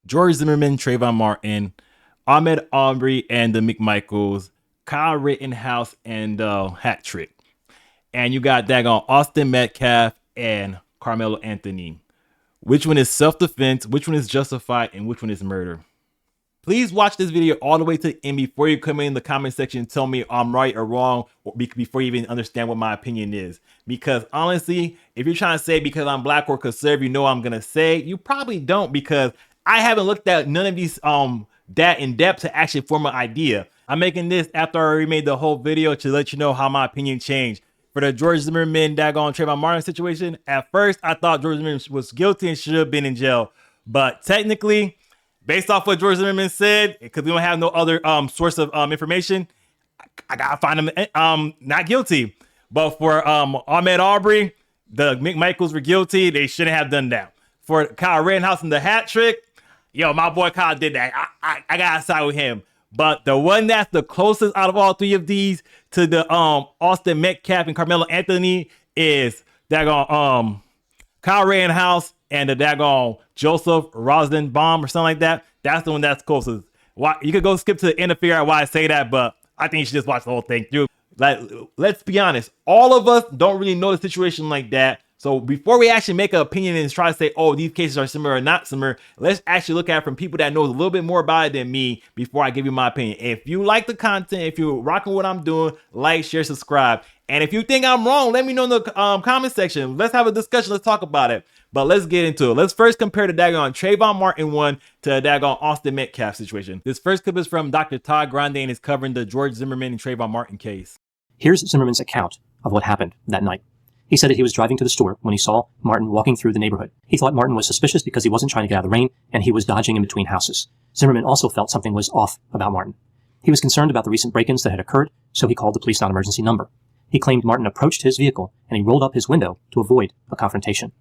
George Zimmerman, Trayvon Martin, Ahmaud Arbery, and the McMichaels, Kyle Rittenhouse, and Hat Trick. And you got daggone Austin Metcalf and Carmelo Anthony. Which one is self-defense, which one is justified, and which one is murder? Please watch this video all the way to the end before you come in the comment section and tell me I'm right or wrong, or before you even understand what my opinion is. Because honestly, if you're trying to say because I'm black or conservative, you know what I'm gonna say, you probably don't, because I haven't looked at none of these that in depth to actually form an idea. I'm making this after I already made the whole video to let you know how my opinion changed. For the George Zimmerman daggone Trayvon Martin situation, at first I thought George Zimmerman was guilty and should have been in jail. But technically, based off what George Zimmerman said, because we don't have no other source of information, I gotta find him not guilty. But for Ahmaud Arbery, the McMichaels were guilty. They shouldn't have done that. For Kyle Rittenhouse and the hat trick, yo, my boy Kyle did that. I gotta side with him. But the one that's the closest out of all three of these to the Austin Metcalf and Carmelo Anthony is daggone Kyle Rittenhouse and the daggone Joseph Rosenbaum or something like that. That's the one that's closest. Why you could go skip to the end to figure out why I say that, but I think you should just watch the whole thing through. Like, let's be honest, all of us don't really know the situation like that. So before we actually make an opinion and try to say, oh, these cases are similar or not similar, let's actually look at it from people that know a little bit more about it than me before I give you my opinion. If you like the content, if you're rocking what I'm doing, like, share, subscribe. And if you think I'm wrong, let me know in the comment section. Let's have a discussion. Let's talk about it. But let's get into it. Let's first compare the daggone Trayvon Martin one to the daggone Austin Metcalf situation. This first clip is from Dr. Todd Grande and is covering the George Zimmerman and Trayvon Martin case. Here's Zimmerman's account of what happened that night. He said that he was driving to the store when he saw Martin walking through the neighborhood. He thought Martin was suspicious because he wasn't trying to get out of the rain and he was dodging in between houses. Zimmerman also felt something was off about Martin. He was concerned about the recent break-ins that had occurred, so he called the police non-emergency number. He claimed Martin approached his vehicle and he rolled up his window to avoid a confrontation.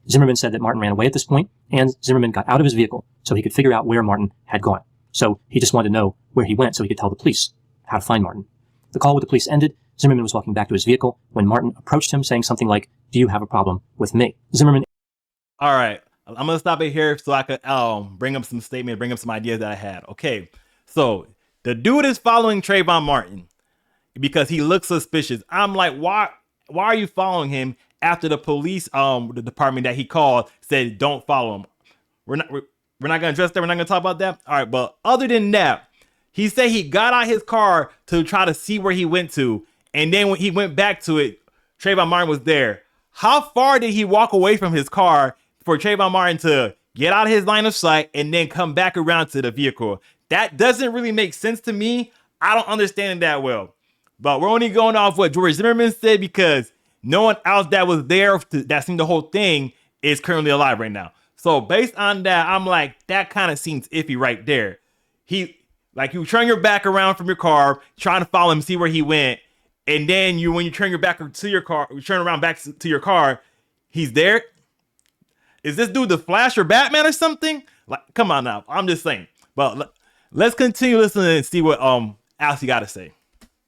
Zimmerman said that Martin ran away at this point, and Zimmerman got out of his vehicle so he could figure out where Martin had gone. So he just wanted to know where he went so he could tell the police how to find Martin. The call with the police ended. Zimmerman was walking back to his vehicle when Martin approached him saying something like, "Do you have a problem with me?" Zimmerman. All right, I'm gonna stop it here so I could bring up some statements, bring up some ideas that I had. Okay, so the dude is following Trayvon Martin because he looks suspicious. I'm like, why are you following him after the police the department that he called said don't follow him? We're not gonna address that. We're not gonna talk about that. All right, but other than that, he said he got out his car to try to see where he went to, and then when he went back to it, Trayvon Martin was there. How far did he walk away from his car for Trayvon Martin to get out of his line of sight and then come back around to the vehicle? That doesn't really make sense to me. I don't understand it that well. But we're only going off what George Zimmerman said because no one else that was there that seen the whole thing is currently alive right now. So based on that, I'm like, that kind of seems iffy right there. You turn your back around from your car, trying to follow him, see where he went. And then when you turn your back to your car, you turn around back to your car, he's there. Is this dude the Flash or Batman or something? Like, come on now. I'm just saying. But let's continue listening and see what else you got to say.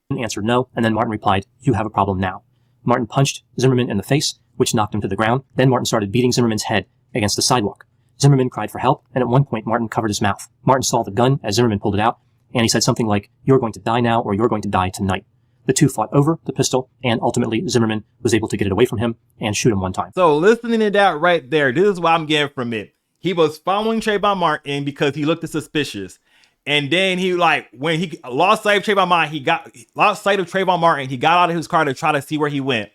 Answered no, and then Martin replied, "You have a problem now." Martin punched Zimmerman in the face, which knocked him to the ground. Then Martin started beating Zimmerman's head against the sidewalk. Zimmerman cried for help, and at one point Martin covered his mouth. Martin saw the gun as Zimmerman pulled it out, and he said something like, "You're going to die now, or you're going to die tonight." The two fought over the pistol, and ultimately Zimmerman was able to get it away from him and shoot him one time. So listening to that right there, this is what I'm getting from it. He was following Trayvon Martin because he looked suspicious. And then when he lost sight of Trayvon Martin, he got out of his car to try to see where he went.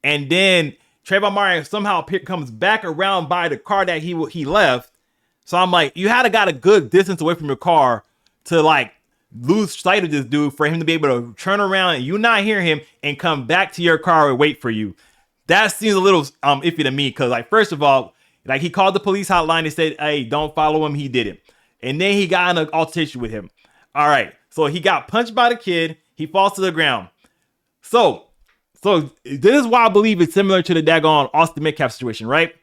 And then Trayvon Martin somehow comes back around by the car that he left. So I'm like, you had to got a good distance away from your car to lose sight of this dude for him to be able to turn around and you not hear him and come back to your car and wait for you. That seems a little iffy to me because first of all, he called the police hotline and said, "Hey, don't follow him." He didn't. And then he got in an altercation with him. All right. So he got punched by the kid. He falls to the ground. So this is why I believe it's similar to the daggone Austin Metcalf situation, right?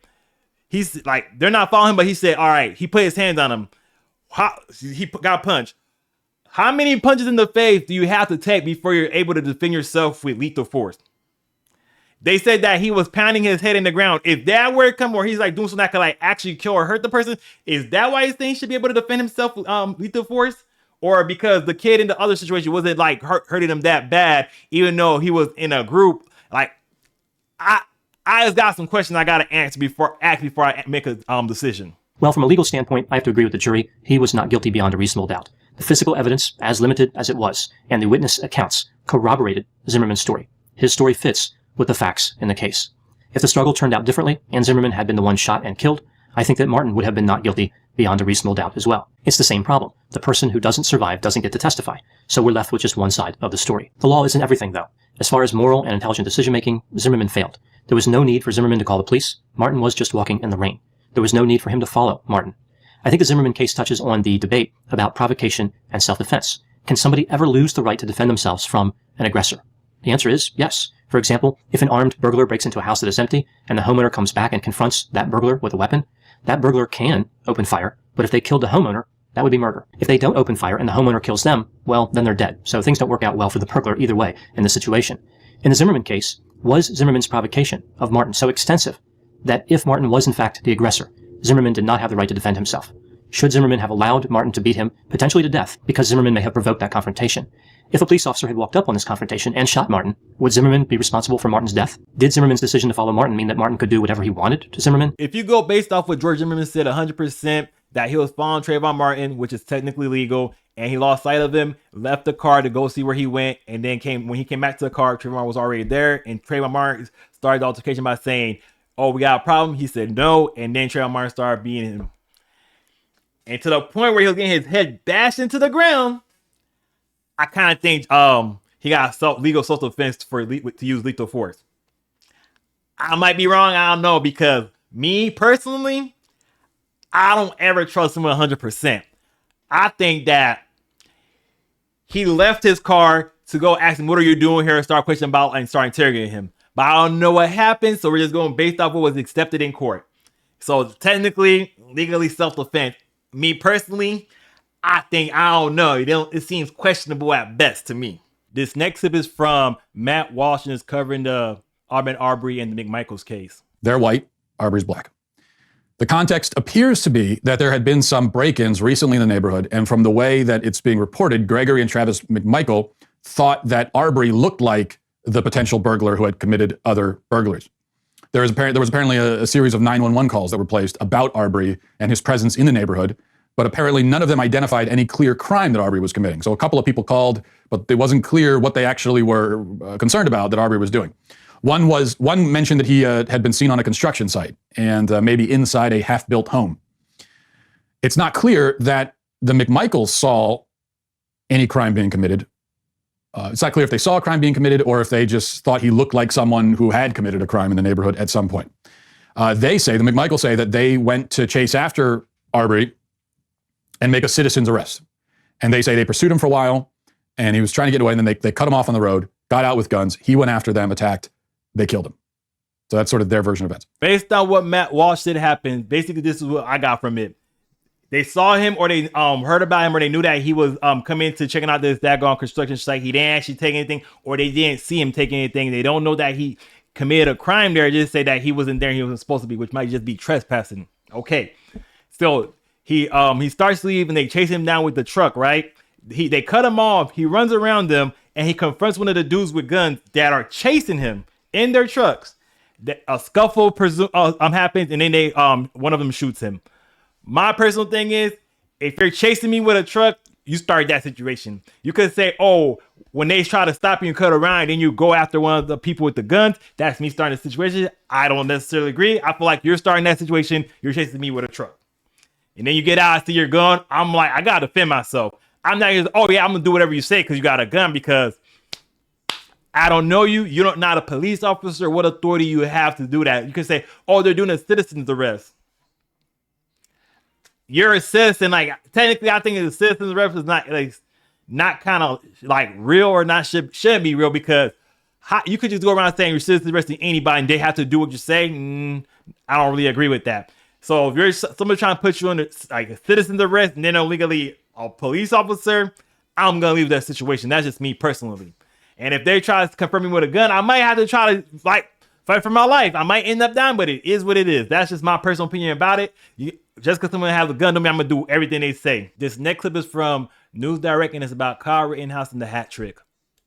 He's they're not following him, but he said, all right, he put his hands on him. He got punched. How many punches in the face do you have to take before you're able to defend yourself with lethal force? They said that he was pounding his head in the ground. If that were to come, or he's like doing something that could like actually kill or hurt the person, is that why he's saying he should be able to defend himself with lethal force? Or because the kid in the other situation wasn't like hurting him that bad, even though he was in a group? Like, I just got some questions I gotta answer before I make a decision. Well, from a legal standpoint, I have to agree with the jury. He was not guilty beyond a reasonable doubt. The physical evidence, as limited as it was, and the witness accounts corroborated Zimmerman's story. His story fits with the facts in the case. If the struggle turned out differently and Zimmerman had been the one shot and killed, I think that Martin would have been not guilty beyond a reasonable doubt as well. It's the same problem. The person who doesn't survive doesn't get to testify, so we're left with just one side of the story. The law isn't everything, though. As far as moral and intelligent decision-making, Zimmerman failed. There was no need for Zimmerman to call the police. Martin was just walking in the rain. There was no need for him to follow Martin. I think the Zimmerman case touches on the debate about provocation and self-defense. Can somebody ever lose the right to defend themselves from an aggressor? The answer is yes. For example, if an armed burglar breaks into a house that is empty and the homeowner comes back and confronts that burglar with a weapon, that burglar can open fire, but if they killed the homeowner, that would be murder. If they don't open fire and the homeowner kills them, well, then they're dead. So things don't work out well for the burglar either way in this situation. In the Zimmerman case, was Zimmerman's provocation of Martin so extensive that if Martin was in fact the aggressor, Zimmerman did not have the right to defend himself? Should Zimmerman have allowed Martin to beat him, potentially to death, because Zimmerman may have provoked that confrontation? If a police officer had walked up on this confrontation and shot Martin, would Zimmerman be responsible for Martin's death? Did Zimmerman's decision to follow Martin mean that Martin could do whatever he wanted to Zimmerman? If you go based off what George Zimmerman said 100%, that he was following Trayvon Martin, which is technically legal, and he lost sight of him, left the car to go see where he went, and then when he came back to the car, Trayvon was already there, and Trayvon Martin started the altercation by saying, "Oh, we got a problem." He said no, and then Trayvon Martin started beating him. And to the point where he was getting his head bashed into the ground, I kind of think he got legal self-defense to use lethal force. I might be wrong, I don't know, because me personally, I don't ever trust him 100%. I think that he left his car to go ask him, "What are you doing here?" and start questioning about and start interrogating him. But I don't know what happened, so we're just going based off what was accepted in court. So technically, legally self-defense. Me personally, I don't know. It seems questionable at best to me. This next clip is from Matt Walsh, and is covering the Ahmaud Arbery and the McMichaels case. They're white, Arbery's black. The context appears to be that there had been some break-ins recently in the neighborhood, and from the way that it's being reported, Gregory and Travis McMichael thought that Arbery looked like the potential burglar who had committed other burglaries. There was apparently a series of 911 calls that were placed about Arbery and his presence in the neighborhood, but apparently none of them identified any clear crime that Arbery was committing. So a couple of people called, but it wasn't clear what they actually were concerned about that Arbery was doing. One mentioned that he had been seen on a construction site and maybe inside a half-built home. It's not clear that the McMichaels saw any crime being committed. It's not clear if they saw a crime being committed or if they just thought he looked like someone who had committed a crime in the neighborhood at some point. The McMichaels say that they went to chase after Arbery and make a citizen's arrest. And they say they pursued him for a while, and he was trying to get away, and then they cut him off on the road, got out with guns. He went after them, attacked, they killed him. So that's sort of their version of events. Based on what Matt Walsh said happened, basically this is what I got from it. They saw him, or they heard about him, or they knew that he was coming to checking out this daggone construction site. He didn't actually take anything, or they didn't see him take anything. They don't know that he committed a crime there. Just say that he wasn't there, he wasn't supposed to be, which might just be trespassing. Okay. So he starts to leave, and they chase him down with the truck, right? They cut him off. He runs around them, and he confronts one of the dudes with guns that are chasing him in their trucks. A scuffle happens, and then one of them shoots him. My personal thing is, if you're chasing me with a truck, you start that situation. You could say, "Oh, when they try to stop you and cut around, then you go after one of the people with the guns." That's me starting the situation. I don't necessarily agree. I feel like you're starting that situation. You're chasing me with a truck. And then you get out, I see your gun. I'm like, I gotta defend myself. I'm not just, "Oh yeah, I'm gonna do whatever you say because you got a gun," because I don't know you. You're not a police officer. What authority you have to do that? You can say, "Oh, they're doing a citizen's arrest." You're a citizen. Like, technically, I think a citizen's arrest is not kind of like real, or not shouldn't be real, because you could just go around saying you're citizen's arresting anybody and they have to do what you say. I don't really agree with that. So if you're somebody trying to put you under like a citizen's arrest and then illegally a police officer, I'm gonna leave that situation. That's just me personally. And if they try to confront me with a gun, I might have to try to like fight for my life. I might end up dying, but it is what it is. That's just my personal opinion about it. Just because someone has a gun, don't mean I'm going to do everything they say. This next clip is from News Direct, and it's about Kyle Rittenhouse and the hat trick.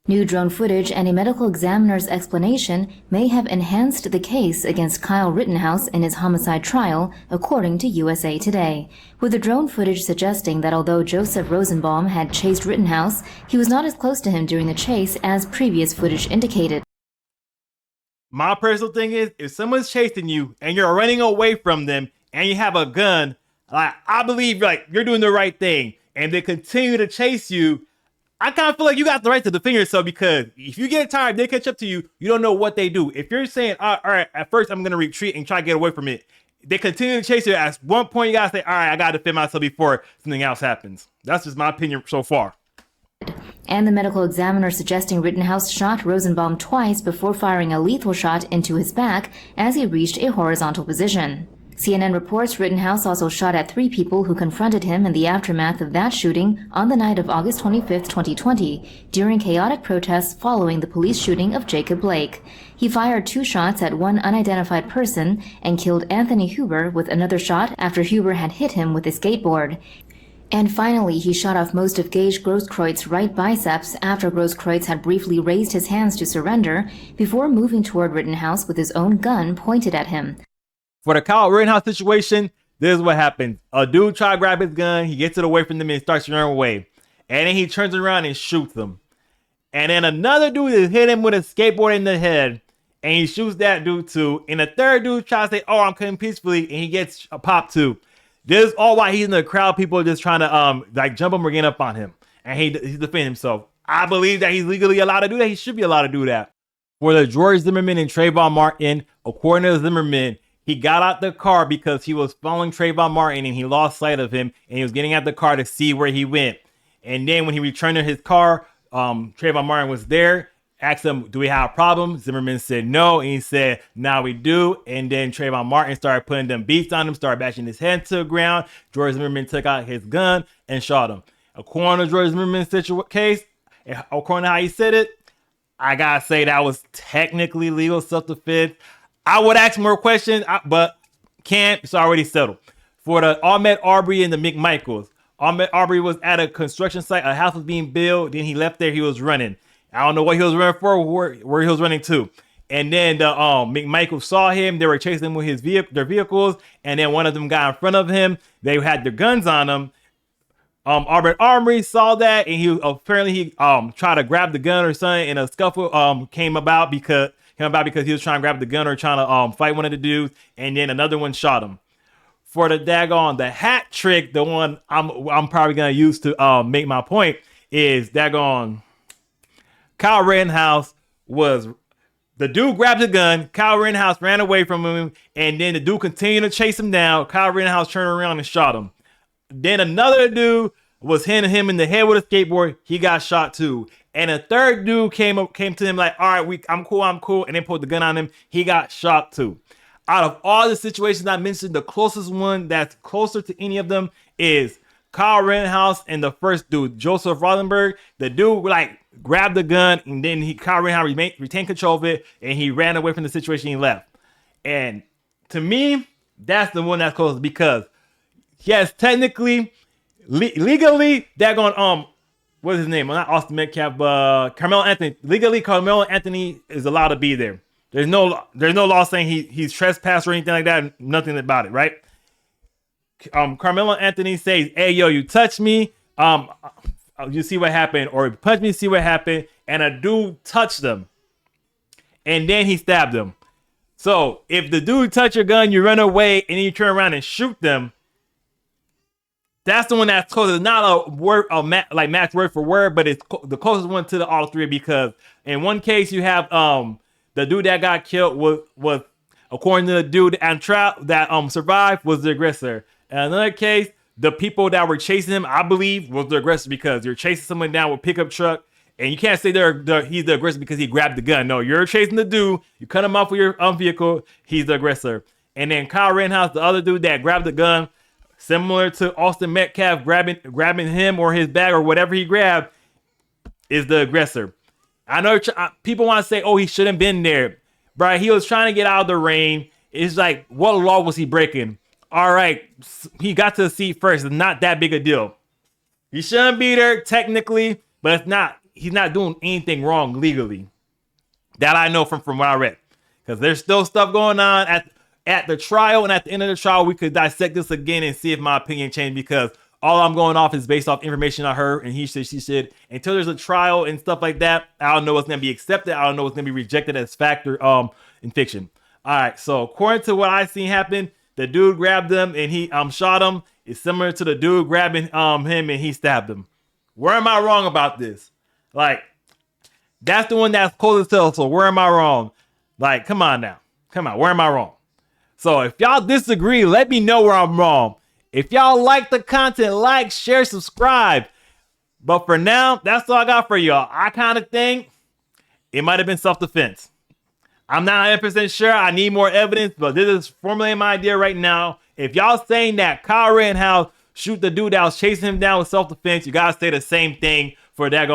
New drone footage and a medical examiner's explanation may have enhanced the case against Kyle Rittenhouse in his homicide trial, according to USA Today, with the drone footage suggesting that although Joseph Rosenbaum had chased Rittenhouse, he was not as close to him during the chase as previous footage indicated. My personal thing is, if someone's chasing you and you're running away from them and you have a gun, I believe you're doing the right thing, and they continue to chase you, I kind of feel like you got the right to defend yourself, because if you get tired, they catch up to you, you don't know what they do. If you're saying, all right, at first I'm going to retreat and try to get away from it, they continue to chase you. At one point, you got to say, all right, I got to defend myself before something else happens. That's just my opinion so far. And the medical examiner suggesting Rittenhouse shot Rosenbaum twice before firing a lethal shot into his back as he reached a horizontal position. CNN reports Rittenhouse also shot at 3 people who confronted him in the aftermath of that shooting on the night of August 25, 2020, during chaotic protests following the police shooting of Jacob Blake. He fired 2 shots at one unidentified person and killed Anthony Huber with another shot after Huber had hit him with a skateboard. And finally, he shot off most of Gaige Grosskreutz' right biceps after Grosskreutz had briefly raised his hands to surrender before moving toward Rittenhouse with his own gun pointed at him. For the Kyle Rittenhouse situation, this is what happens. A dude tries to grab his gun, he gets it away from them and starts to run away. And then he turns around and shoots them. And then another dude is hit him with a skateboard in the head, and he shoots that dude too. And the third dude tries to say, oh, I'm coming peacefully, and he gets a pop too. This is all while he's in the crowd, people are just trying to jump him or get up on him. And he's defending himself. I believe that he's legally allowed to do that. He should be allowed to do that. For the George Zimmerman and Trayvon Martin, according to Zimmerman, he got out the car because he was following Trayvon Martin and he lost sight of him, and he was getting out the car to see where he went. And then when he returned to his car, Trayvon Martin was there, asked him, do we have a problem? Zimmerman said no, and he said, now we do. And then Trayvon Martin started putting them beats on him, started bashing his head to the ground. George Zimmerman took out his gun and shot him. According to George Zimmerman's case, according to how he said it, I gotta say that was technically legal self-defense. I would ask more questions, but can't. It's already settled. For the Ahmaud Arbery and the McMichaels, Ahmaud Arbery was at a construction site. A house was being built. Then he left there. He was running. I don't know what he was running for, where he was running to. And then the McMichaels saw him. They were chasing him with their vehicles. And then one of them got in front of him. They had their guns on him. Arbery saw that, and he tried to grab the gun or something. And a scuffle came about because he was trying to grab the gun or trying to fight one of the dudes, and then another one shot him. For the hat trick, the one I'm probably gonna use to make my point is Kyle Rittenhouse was the dude grabbed the gun, Kyle Rittenhouse ran away from him, and then the dude continued to chase him down. Kyle Rittenhouse turned around and shot him. Then another dude was hitting him in the head with a skateboard. He got shot too. And a third dude came to him like, all right, I'm cool. And then put the gun on him. He got shot too. Out of all the situations I mentioned, the closest one that's closer to any of them is Kyle Rittenhouse and the first dude, Joseph Rosenbaum. The dude grabbed the gun, and then Kyle Rittenhouse retained control of it, and he ran away from the situation. He left. And to me, that's the one that's closest, because yes, technically, legally, they're going what's his name? Well, not Austin Metcalf, Carmelo Anthony. Legally, Carmelo Anthony is allowed to be there. There's no law saying he's trespassed or anything like that. Nothing about it, right? Carmelo Anthony says, "Hey, yo, you touch me, you see what happened, or punch me, see what happened." And a dude touched them, and then he stabbed him. So if the dude touch your gun, you run away, and then you turn around and shoot them. That's the one that's closest. It's not a word, like match word for word, but it's the closest one to the all three, because in one case you have the dude that got killed was according to the dude that survived was the aggressor. In another case, the people that were chasing him, I believe, was the aggressor, because you're chasing someone down with a pickup truck, and you can't say he's the aggressor because he grabbed the gun. No, you're chasing the dude, you cut him off with your vehicle, he's the aggressor. And then Kyle Rittenhouse, the other dude that grabbed the gun, similar to Austin Metcalf grabbing him or his bag or whatever he grabbed, is the aggressor. I know people want to say, oh, he shouldn't have been there. Bro, he was trying to get out of the rain. It's like, what law was he breaking? All right, he got to the seat first. It's not that big a deal. He shouldn't be there technically, but it's not. He's not doing anything wrong legally. That I know from what I read. Because there's still stuff going on at the trial, and at the end of the trial, we could dissect this again and see if my opinion changed, because all I'm going off is based off information I heard, and he said, she said. Until there's a trial and stuff like that, I don't know what's going to be accepted. I don't know what's going to be rejected as fact or in fiction. All right, so according to what I seen happen, the dude grabbed him and he shot him. It's similar to the dude grabbing him and he stabbed him. Where am I wrong about this? Like, that's the one that's closest to us, so where am I wrong? Like, come on now. Come on, where am I wrong? So if y'all disagree, let me know where I'm wrong. If y'all like the content, like, share, subscribe. But for now, that's all I got for y'all. I kind of think it might have been self-defense. I'm not 100% sure. I need more evidence, but this is formulating my idea right now. If y'all saying that Kyle Rittenhouse shoot the dude that was chasing him down with self-defense, you gotta say the same thing for that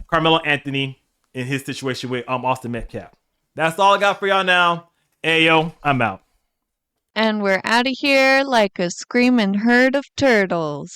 Carmelo Anthony in his situation with Austin Metcalf. That's all I got for y'all now. Hey, yo, I'm out. And we're out of here like a screaming herd of turtles.